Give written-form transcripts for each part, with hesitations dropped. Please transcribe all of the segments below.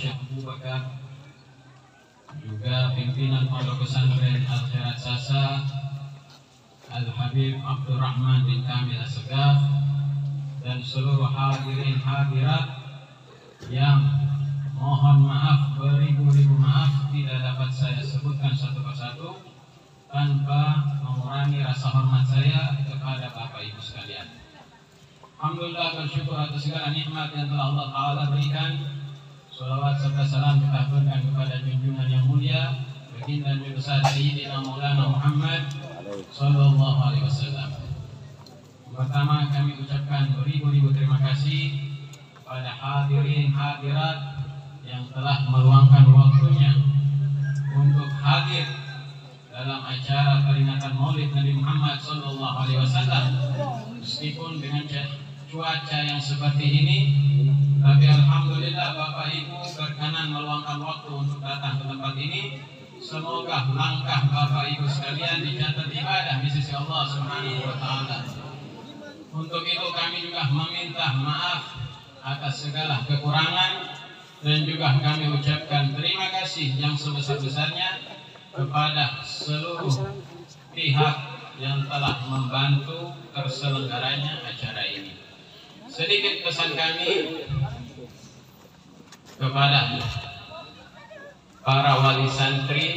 Syekh Abu Bakar, juga pimpinan Pondok Pesantren Al Khairat Sasa Al Habib Abdurrahman bin Kamil Assegaf, dan seluruh hadirin hadirat yang mohon maaf beribu-ribu maaf tidak dapat saya sebutkan satu persatu tanpa mengurangi rasa hormat saya kepada Bapak Ibu sekalian. Alhamdulillah, bersyukur atas segala nikmat yang telah Allah Ta'ala berikan. Salawat serta salam kita haturkan kepada junjungan yang mulia baginda Nabi besar Sayyidina Maulana Muhammad Sallallahu Alaihi Wasallam. Pertama kami ucapkan beribu-ribu terima kasih kepada hadirin hadirat yang telah meluangkan waktunya untuk hadir dalam acara peringatan Maulid Nabi Muhammad Sallallahu Alaihi Wasallam. Meskipun dengan cuaca yang seperti ini, tapi alhamdulillah Bapak Ibu berkenan meluangkan waktu untuk datang ke tempat ini. Semoga langkah Bapak Ibu sekalian dicatat ibadah di sisi Allah Subhanahu wa Ta'ala. Untuk itu kami juga meminta maaf atas segala kekurangan, dan juga kami ucapkan terima kasih yang sebesar-besarnya kepada seluruh pihak yang telah membantu terselenggaranya acara ini. Sedikit pesan kami kepada para wali santri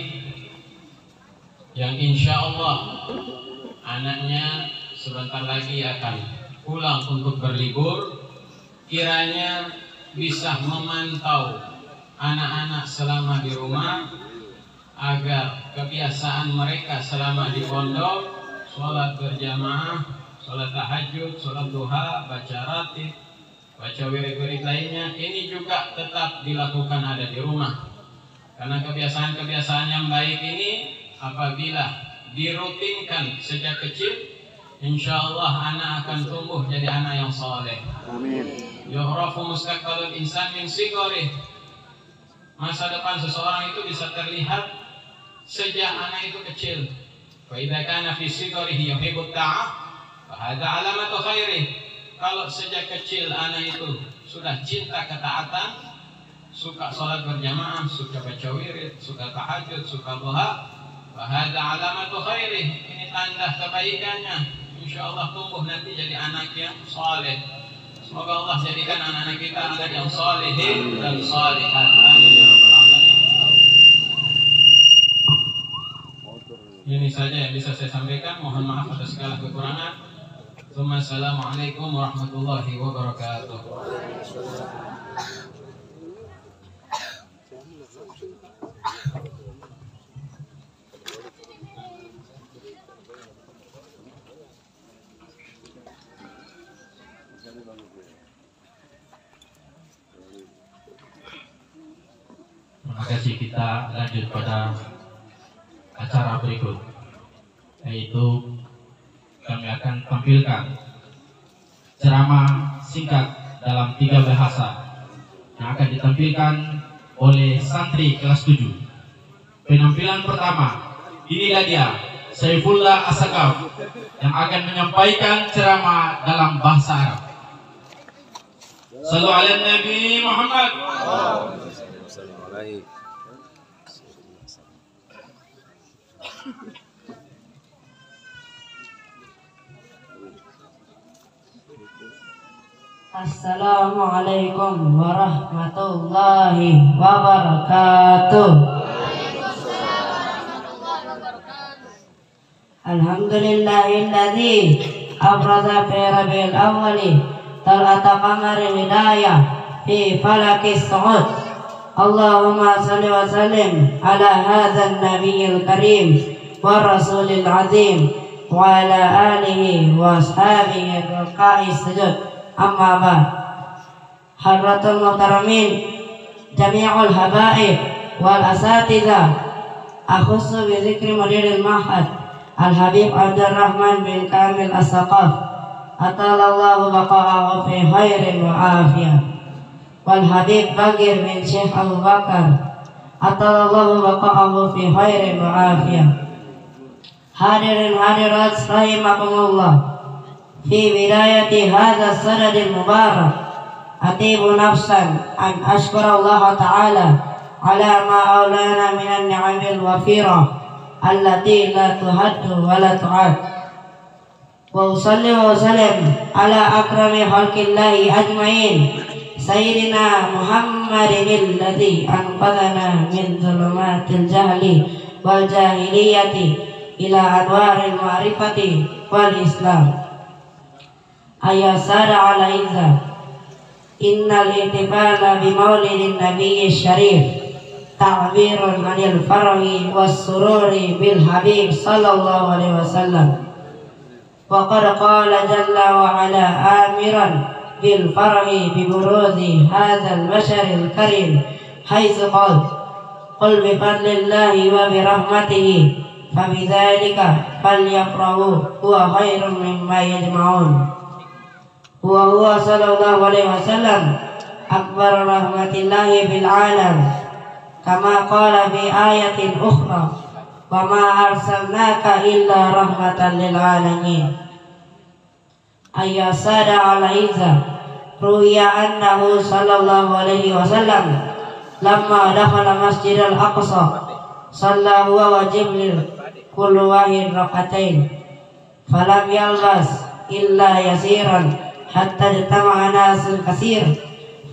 yang insya Allah anaknya sebentar lagi akan pulang untuk berlibur, kiranya bisa memantau anak-anak selama di rumah agar kebiasaan mereka selama di pondok, sholat berjamaah, sholat tahajud, sholat duha, baca ratib, baca wirid-wirid lainnya, ini juga tetap dilakukan ada di rumah. Karena kebiasaan-kebiasaan yang baik ini apabila dirutinkan sejak kecil, insya Allah anak akan tumbuh jadi anak yang saleh. Amin. Yuhrafu mustaqbalul insan min sigorih. Masa depan seseorang itu bisa terlihat sejak anak itu kecil. Wa idza kana fi sigorihi yuhibbut ta'ah, fa hadza alamatu khairih. Kalau sejak kecil anak itu sudah cinta ketaatan, suka sholat berjamaah, suka baca wirid, suka tahajud, suka duha, fa hadza alamatu khairih. Ini tanda kebaikannya. Insya Allah tumbuh nanti jadi anak yang saleh. Semoga Allah jadikan anak-anak kita anak yang salihin dan salihat. Amin ya rabbal alamin. Ini saja yang bisa saya sampaikan. Mohon maaf atas segala kekurangan. Assalamualaikum warahmatullahi wabarakatuh. Terima kasih. Kita lanjut pada acara berikut, yaitu kami akan tampilkan ceramah singkat dalam 3 bahasa yang akan ditampilkan oleh santri kelas 7. Penampilan pertama, inilah dia, Saifullah Assegaf, yang akan menyampaikan ceramah dalam bahasa Arab. Sallu ala Nabi Muhammad. Assalamualaikum warahmatullahi wabarakatuh. Alhamdulillahilladzi abraza fi rabiul awwali tal'ata qamari hidayah fi falakis su'ud. Allahumma salli wa sallim ala hadzal nabiyil karim wa rasulil azim wa ala alihi wa ashabihi ruka'is sujud. Amma ba'd. Hadratul muhtaramin, jami'ul habaib wal asatidzah, akhussu bi dzikri mudiril mahad Al Habib Abdurrahman bin Kamil As-Saqaf, atalallahu baqa'ahu fi khairin wa afiyah. Wal Habib Bagir bin Syekh Abu Bakar, atalallahu baqa'ahu fi khairin wa afiyah. Hadirin hadirat rahimakumullah. Fi bidayati hadha sanadil mubarak أطيب نفسا أن أشكر الله تعالى على ما أولانا من النعم الوفيرة التي لا تهد ولا تعد. وأصلي وأسلم على أكرم خلق الله أجمعين سيدنا محمد الذي أنقذنا من ظلمات الجهل والجاهلية إلى أنوار المعرفة والإسلام. أيها السادة الأعزاء، إن الاحتفال بمولد النبي الشريف تعبير عن الفرح والسرور بالحبيب صلى الله عليه وسلم، وقد قال جل وعلا آمرا بالفرح ببروز هذا البشر الكريم حيث قال: قل بفضل الله وبرحمته فبذلك فليفرحوا هو خير مما يجمعون. وهو صلى الله عليه وسلم أكبر رحمة الله بالعالم، كما قال في آية أخرى: وما أرسلناك إلا رحمة للعالمين. أيها السادة الأعزاء، روي أنه صلى الله عليه وسلم لما دخل مسجد الأقصى صلى هو وجبريل كل واحد ركعتين، فلم يلبث إلا يسيرا حتى اجتمع ناس كثير،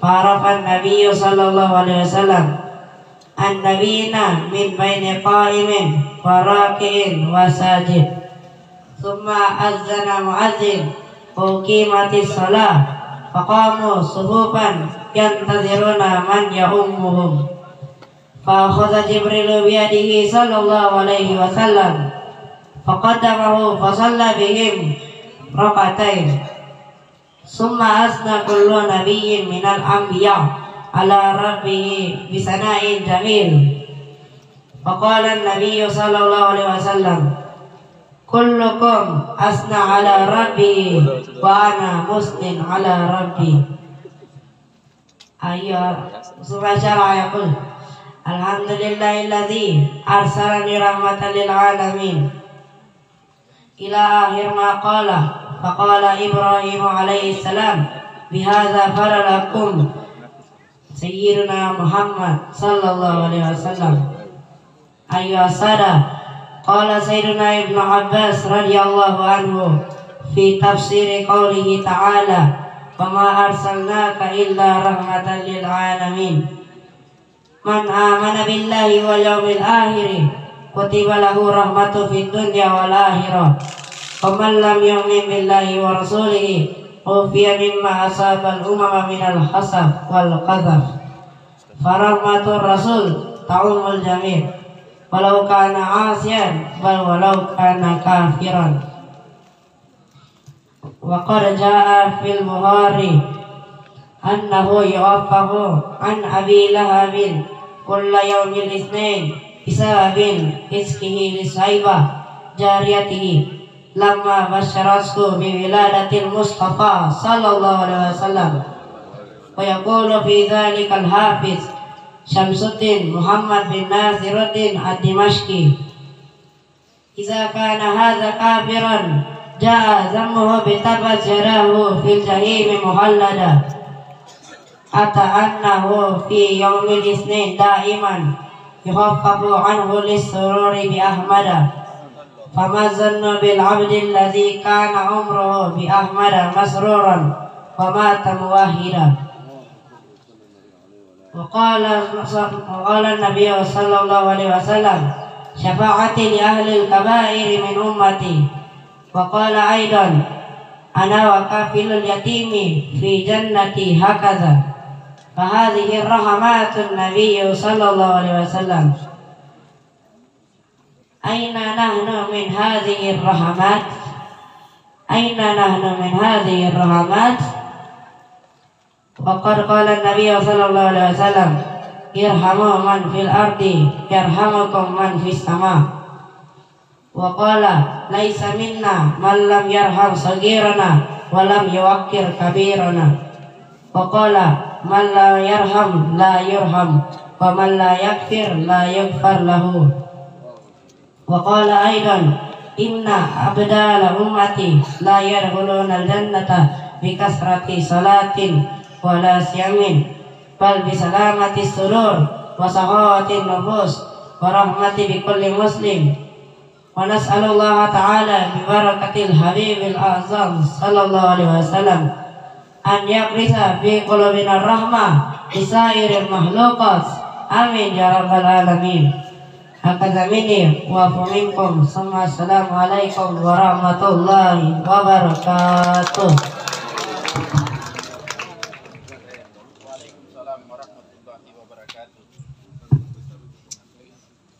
فعرف النبي صلى الله عليه وسلم أن نبينا من بين قائم وراكع وساجد. ثم أذن مؤذن وأقيمت الصلاة، فقاموا صفوفا ينتظرون من يؤمهم، فأخذ جبريل بيده صلى الله عليه وسلم فقدمه فصلى بهم ركعتين. ثم أثنى كل نبي من الأنبياء على ربه بثناء جميل، فقال النبي صلى الله عليه وسلم: كلكم أثنى على ربه وأنا مثن على ربي. ثم شرع يقول: الحمد لله الذي أرسلني رحمة للعالمين إلى آخر ما قال. فقال إبراهيم عليه السلام: بهذا فرلكم سيدنا محمد صلى الله عليه وسلم. أيها السادة، قال سيدنا ابن عباس رضي الله عنه في تفسير قوله تعالى: وما أرسلناك إلا رحمة للعالمين: من آمن بالله واليوم الآخر كتب له رحمة في الدنيا والآخرة، ومن لم يؤمن بالله ورسوله عوفي مما أصاب الأمم من الحسد والقذف. فرحمة الرسول تعم الجميع ولو كان عاصيا بل ولو كان كافرا. وقد جاء في البخاري أنه يوفق عن أبي لهب كل يوم الاثنين بسبب إسكه لصهيبة جاريته لما بشرته بولادة المصطفى صلى الله عليه وسلم. ويقول في ذلك الحافظ شمس الدين محمد بن ناصر الدين الدمشقي: إذا كان هذا كافرا جاء ذمه بتبت يداه في الجحيم مخلدا، أتى أنه في يوم الاثنين دائما يخفف عنه للسرور بأحمد، فما الظن بالعبد الذي كان عمره بأحمد مسرورا ومات موحدا. وقال النبي صلى الله عليه وسلم: شفاعتي لأهل الكبائر من أمتي. وقال أيضا: أنا وكافل اليتيم في جنتي هكذا. فهذه الرحمات النبي صلى الله عليه وسلم. أين نحن من هذه الرحمات؟ أين نحن من هذه الرحمات؟ وقد قال النبي صلى الله عليه وسلم: ارحموا من في الأرض يرحمكم من في السماء. وقال: ليس منا من لم يرحم صغيرنا ولم يوقر كبيرنا. وقال: من لا يرحم لا يرحم، ومن لا يغفر لا يغفر له. وقال أيضا: إن أبدال أمتي لا يدخلون الجنة بكثرة صلاة ولا سيم بل بسلامة السرور وسخاوة النفوس ورحمة بكل مسلم. ونسأل الله تعالى ببركة الحبيب الأعظم صلى الله عليه وسلم أن يغرس في قلوبنا الرحمة لسائر المخلوقات. آمين يا رب العالمين. Hakaza minni wa minkum. Assalamualaikum warahmatullahi wabarakatuh. Waalaikumsalam warahmatullahi wabarakatuh.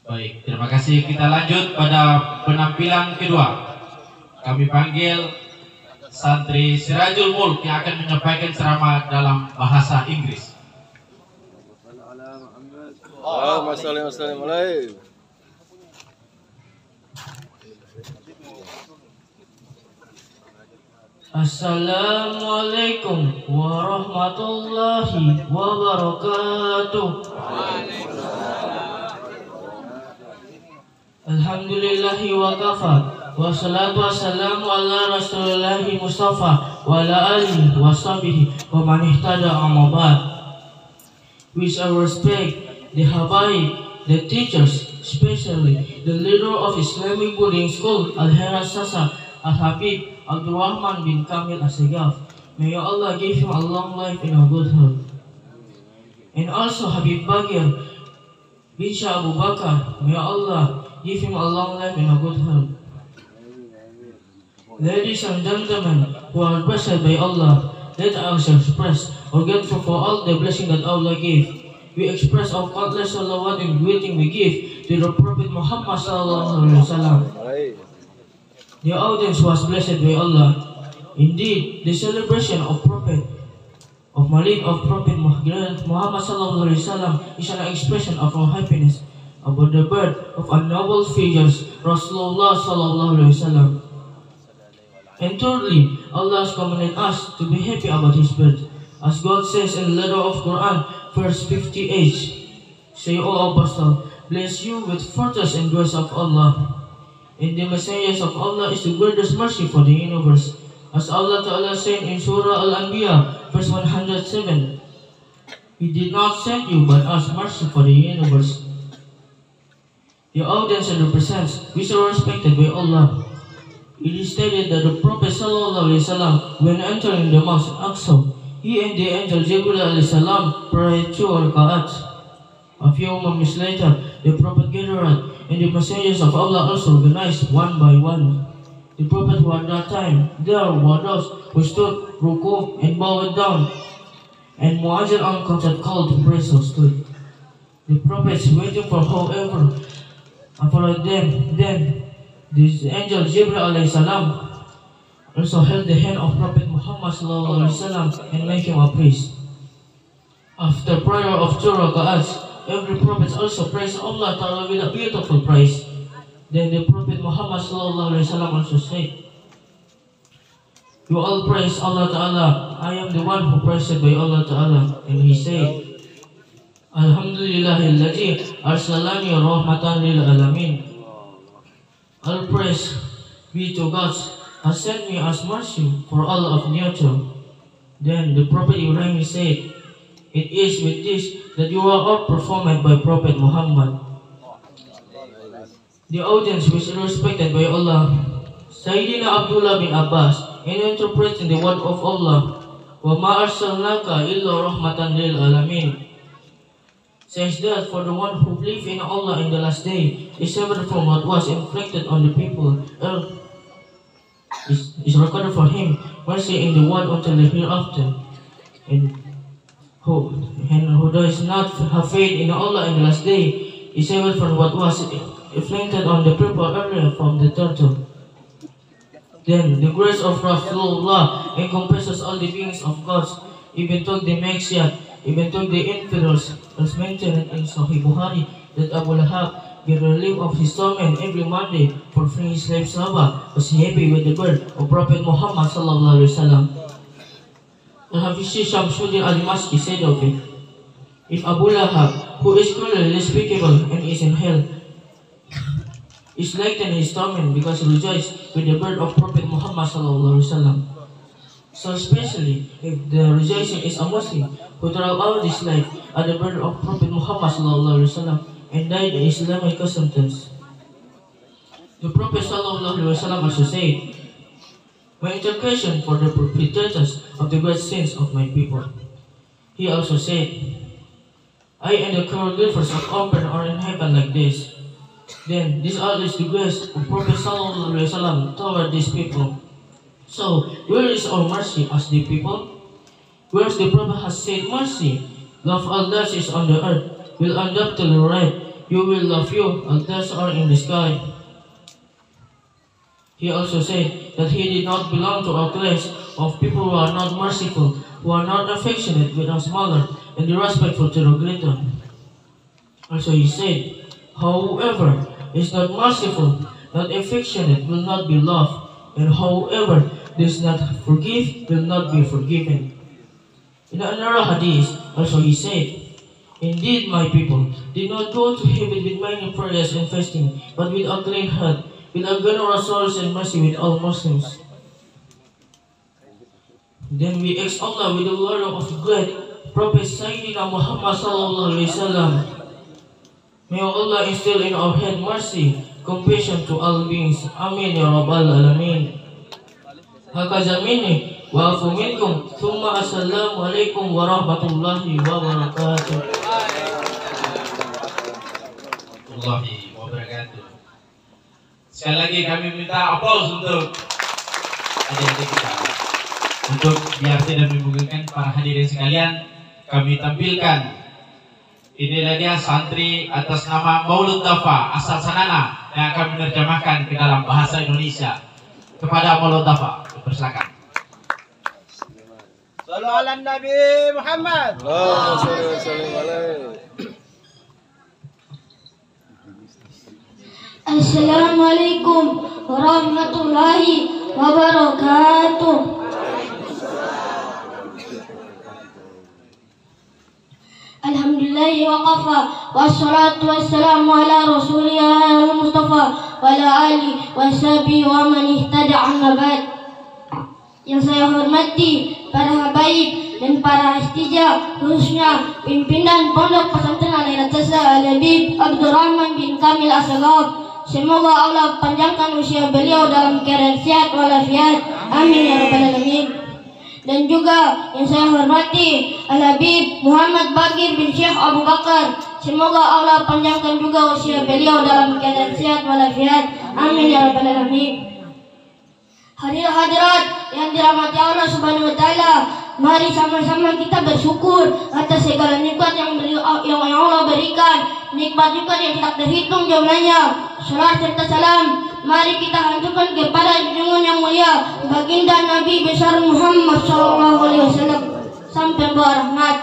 Baik, terima kasih. Kita lanjut pada penampilan kedua. Kami panggil santri Sirajul Mulk yang akan menyampaikan ceramah dalam bahasa Inggris. Allahumma shalli wa sallim alaihi. Assalamualaikum warahmatullahi wabarakatuh. Alhamdulillahi wa kafa. Wassalatu wassalamu ala rasulillahi mustafa wa ala alihi wa sahbihi wa man ihtada amma ba'd. With our respect, the habaib, the teachers, especially the leader of Islamic boarding school Al-Hera Sasa Al-Habib Abdurrahman bin Kamil Asagaf. May Allah give him a long life and a good health. And also Habib Bagir bin Shah Abu Bakar. May Allah give him a long life and a good health. Ladies and gentlemen who are blessed by Allah, let us express our grateful for all the blessing that Allah gave. We express our countless salawat and greeting we give to the Prophet Muhammad sallallahu alaihi wasallam. The audience was blessed by Allah. Indeed, the celebration of Prophet Muhammad sallallahu alaihi wasallam is an expression of our happiness about the birth of a noble figures, Rasulullah sallallahu alaihi wasallam. And thirdly, Allah has commanded us to be happy about his birth, as God says in the letter of Quran, verse 58. Say, O Apostle, bless you with fortress and grace of Allah. And the messengers of Allah is the greatest mercy for the universe. As Allah Ta'ala said in Surah Al-Anbiya, verse 107, He did not send you but as mercy for the universe. The audience represents, which are respected by Allah. It is stated that the Prophet Sallallahu Alaihi Wasallam, when entering the Mosque Aqsa, he and the angel Jibril Alaihi Salam prayed 2 raka'at. A few moments later, the Prophet gathered, and the messengers of Allah also organized one by one. The Prophet who at that time there were those who stood, ruku, and bowed down, and Mu'ajir uncounted called to praise or stood. The prophets waiting for whoever followed them. Then the angel Jibril alayhi salam also held the hand of Prophet Muhammad sallallahu alaihi wasallam and made him a priest. After prayer of 2 raka'ats, every prophet also praised Allah Ta'ala with a beautiful praise. Then the Prophet Muhammad sallallahu alaihi wasallam also said, You all praise Allah Ta'ala. I am the one who praised by Allah Ta'ala. And he said, Alhamdulillahilladzi arsalani rahmatan lil alamin. All praise be to God has sent me as mercy for all of nature. Then the Prophet Ibrahim said, It is with this that you are all performed by Prophet Muhammad. The audience was respected by Allah. Sayyidina Abdullah bin Abbas, in interpreting the word of Allah, وَمَا أَرْسَلْنَاكَ إِلَّا رَحْمَةً لِلْعَالَمِينَ, says that for the one who believes in Allah in the last day is severed from what was inflicted on the people, is recorded for him mercy in the world until the hereafter. And who does not have faith in Allah in the last day is severed from what was inflicted on the people earlier from the turtle. Then the grace of Rasulullah encompasses all the beings of God, even though the Maksiyat, even though the infidels, as mentioned in Sahih Bukhari, that Abu Lahab get relief of his torment every Monday for freeing his slave Sahaba, was happy with the birth of Prophet Muhammad sallallahu alaihi wasallam. Al-Hafizi Shamsuddin al-Maski said of it, If Abu Lahab, who is cruelly despicable and is in hell, is lightened his torment because he rejoiced with the birth of Prophet Muhammad sallallahu alaihi wasallam. So especially if the rejoicing is a Muslim who throughout his life at the birth of Prophet Muhammad ﷺ and died in Islamic customs. The Prophet ﷺ also said, "My intercession for the perpetrators of the great sins of my people." He also said, "I and the choreographers of open are in heaven like this." Then this is the grace of Prophet ﷺ toward these people. So, where is our mercy as the people? Whereas the Prophet has said mercy, love all that is on the earth, will undoubtedly right, you will love you, all that are in the sky. He also said that he did not belong to a class of people who are not merciful, who are not affectionate with the smaller, and respectful to the greater. Also he said, whoever is not merciful, not affectionate, will not be loved, and whoever does not forgive will not be forgiven. In another hadith, also he said, "Indeed, my people did not go to heaven with many prayers and fasting, but with a clean heart, with a generous souls and mercy with all Muslims." Then we ask Allah with the word of great Prophet Sayyidina Muhammad sallallahu alaihi wasallam. May Allah instill in our head mercy, compassion to all beings. Amin ya rabbal alamin. Hakaza minni wa afu minkum. Thumma assalamu alaikum warahmatullahi wabarakatuh. Warahmatullahi wabarakatuh. Sekali lagi kami minta aplaus untuk adik-adik kita. Untuk biar tidak membingungkan para hadirin sekalian, kami tampilkan inilah dia santri atas nama Maulud Dafa asal Sanana yang akan menerjemahkan ke dalam bahasa Indonesia. Kepada Maulud Dafa, persilakan. Sallu ala Nabi Muhammad. Allahumma shalli wa sallim alaihi. Assalamualaikum warahmatullahi wabarakatuh. Alhamdulillahi wa qafa, wassalatu wassalamu ala rasulillah al-mustafa wa ala alihi wa sahbihi wa man ihtada amma ba'd. Yang saya hormati para habaib dan para istijah, khususnya pimpinan Pondok Pesantren Al-Irtasa Al-Habib Abdurrahman bin Kamil Asagaf. Semoga Allah panjangkan usia beliau dalam keadaan sehat walafiat. Amin ya rabbal alamin. Dan juga yang saya hormati Al-Habib Muhammad Bagir bin Syekh Abu Bakar. Semoga Allah panjangkan juga usia beliau dalam keadaan sehat walafiat. Amin ya rabbal alamin. Hadirat yang dirahmati Allah Subhanahu wa taala, mari sama-sama kita bersyukur atas segala nikmat yang Allah berikan. Nikmat juga yang tak terhitung jumlahnya. Salat serta salam mari kita hancurkan kepada junjungan yang mulia baginda Nabi besar Muhammad SAW sampai berahmat.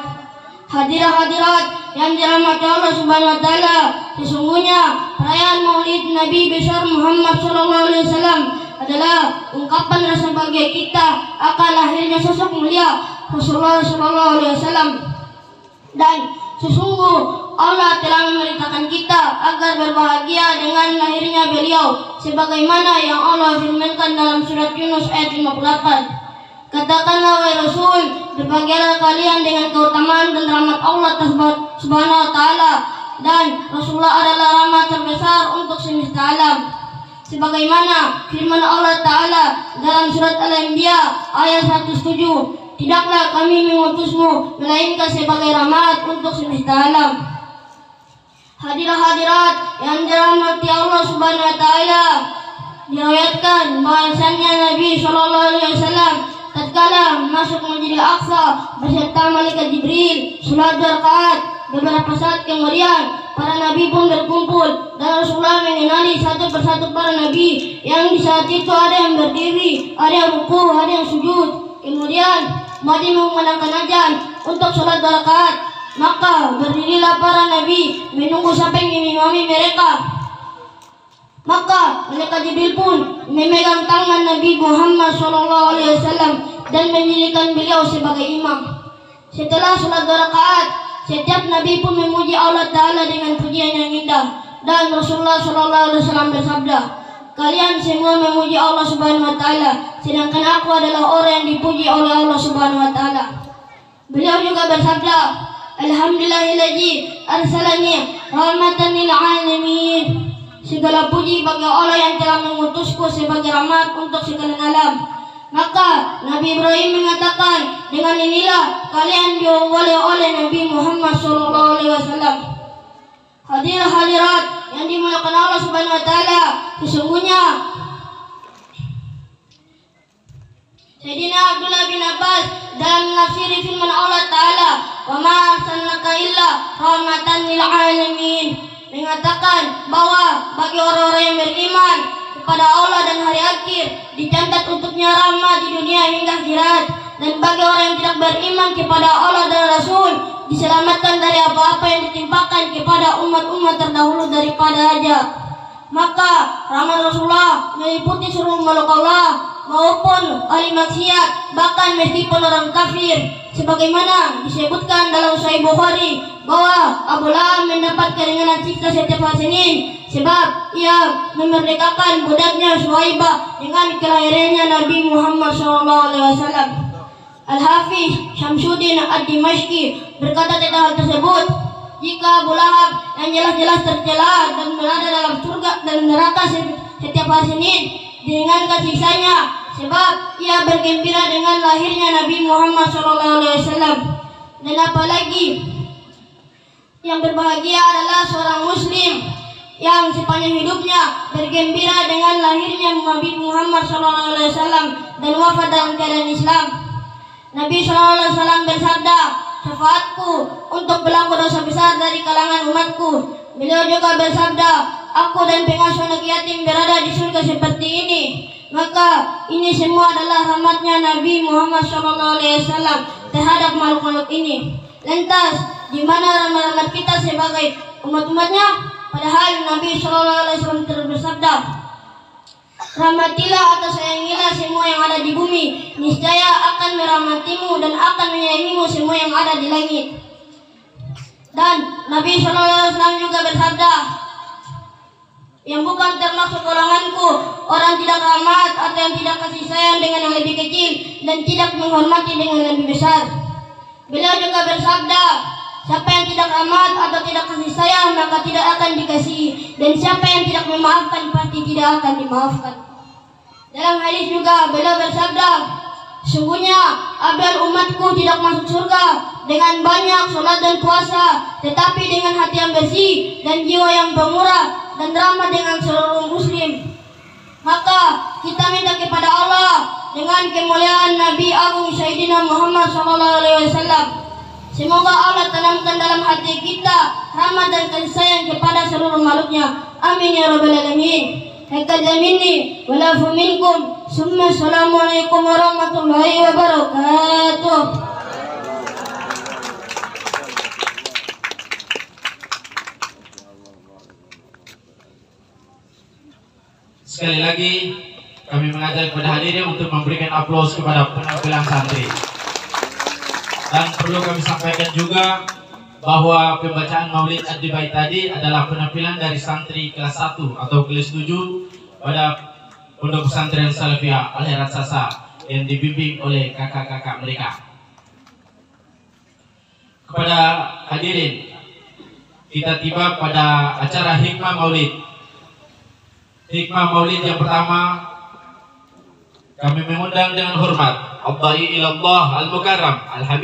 Hadirat yang dirahmati Allah Subhanahu wa taala, sesungguhnya perayaan Maulid Nabi besar Muhammad SAW adalah ungkapan rasa bahagia kita akan lahirnya sosok mulia Rasulullah SAW. Dan sesungguh Allah telah memerintahkan kita agar berbahagia dengan lahirnya beliau, sebagaimana yang Allah firmankan dalam surat Yunus ayat 58. Katakanlah wahai Rasul, berbahagialah kalian dengan keutamaan dan rahmat Allah Subhanahu wa taala, dan Rasulullah adalah rahmat terbesar untuk semesta alam. Sebagaimana firman Allah Ta'ala dalam surat Al-Anbiya ayat 107, tidaklah kami mengutusmu melainkan sebagai rahmat untuk semesta alam. Hadirat yang dirahmati Allah Subhanahu wa taala, diriwayatkan bahwasannya Nabi SAW tatkala masuk Masjidil Aqsa beserta malaikat Jibril salat 2 rakaat. Beberapa saat kemudian para nabi pun berkumpul dan Rasulullah mengenali satu persatu para nabi yang di saat itu ada yang berdiri, ada yang ruku, ada yang sujud. Kemudian muadzin mengumandangkan azan untuk salat 2 rakaat. Maka berdirilah para nabi menunggu sampai mengimami mereka. Maka malaikat Jibril pun memegang tangan Nabi Muhammad SAW dan menjadikan beliau sebagai imam. Setelah salat 2 rakaat, setiap nabi pun memuji Allah Ta'ala dengan pujian yang indah. Dan Rasulullah SAW bersabda, kalian semua memuji Allah Subhanahu wa taala, sedangkan aku adalah orang yang dipuji oleh Allah Subhanahu wa taala. Beliau juga bersabda, Alhamdulillahilladzi arsalani rahmatan lil alamin. Segala puji bagi Allah yang telah mengutusku sebagai rahmat untuk segala alam. Maka Nabi Ibrahim mengatakan, dengan inilah kalian diawali oleh Nabi Muhammad SAW. Hadirat yang dimuliakan Allah Subhanahu wa taala, sesungguhnya Sayyidina Abdullah bin Abbas dalam menafsiri firman Allah Ta'ala, wa ma arsalnaka illa rahmatan lil alamin, mengatakan bahwa bagi orang-orang yang beriman kepada Allah dan hari akhir dicatat untuknya rahmat di dunia hingga akhirat, dan bagi orang yang tidak beriman kepada Allah dan Rasul diselamatkan dari apa-apa yang ditimpakan kepada umat-umat terdahulu daripada ajab. Maka rahmat Rasulullah meliputi seluruh makhluk Allah maupun ahli maksiat, bahkan meskipun orang kafir, sebagaimana disebutkan dalam Sahih Bukhari bahwa Abu Lahab mendapat keringanan siksa setiap hari Senin sebab ia memerdekakan budaknya Suhaibah dengan kelahirannya Nabi Muhammad SAW. Al-Hafiz Syamsuddin Ad-Dimashqi berkata tentang hal tersebut, jika Abu Lahab yang jelas-jelas tercela dan berada dalam surga dan neraka setiap hari Senin diringankan siksanya sebab ia bergembira dengan lahirnya Nabi Muhammad SAW. Dan apalagi yang berbahagia adalah seorang muslim yang sepanjang hidupnya bergembira dengan lahirnya Nabi Muhammad SAW dan wafat dalam keadaan Islam. Nabi SAW bersabda, syafaatku untuk belangku dosa besar dari kalangan umatku. Beliau juga bersabda, aku dan pengasuh anak yatim berada di surga seperti ini. Maka ini semua adalah rahmatnya Nabi Muhammad SAW terhadap makhluk-makhluk ini. Lantas, di mana rahmat-rahmat kita sebagai umat-umatnya? Padahal Nabi SAW terus bersabda, rahmatilah atau sayangilah semua yang ada di bumi, niscaya akan merahmatimu dan akan menyayangimu semua yang ada di langit. Dan Nabi SAW juga bersabda, yang bukan termasuk golonganku, orang tidak rahmat atau yang tidak kasih sayang dengan yang lebih kecil dan tidak menghormati dengan yang lebih besar. Beliau juga bersabda, siapa yang tidak rahmat atau tidak kasih sayang maka tidak akan dikasihi, dan siapa yang tidak memaafkan pasti tidak akan dimaafkan. Dalam hadis juga beliau bersabda, sungguhnya abdal umatku tidak masuk surga dengan banyak sholat dan puasa, tetapi dengan hati yang bersih dan jiwa yang pemurah dan ramah dengan seluruh muslim. Maka kita minta kepada Allah dengan kemuliaan Nabi Agung Sayyidina Muhammad SAW, semoga Allah tanamkan dalam hati kita rahmat dan kasih sayang kepada seluruh makhluknya. Amin ya rabbal alamin. Hakadha minni wa lafu minkum. Summa assalamualaikum warahmatullahi wabarakatuh. Sekali lagi kami mengajak kepada hadirin untuk memberikan aplaus kepada penampilan santri. Dan perlu kami sampaikan juga bahwa pembacaan Maulid Ad-Dibai tadi adalah penampilan dari santri kelas 1 atau kelas 7 pada Pondok Pesantren Salafiyah Al-Herat Sasa yang dibimbing oleh kakak-kakak mereka. Kepada hadirin, kita tiba pada acara Hikmah Maulid. Hikmah Maulid yang pertama, kami mengundang dengan hormat Abdai ilallah al-Mukarram Al-Habib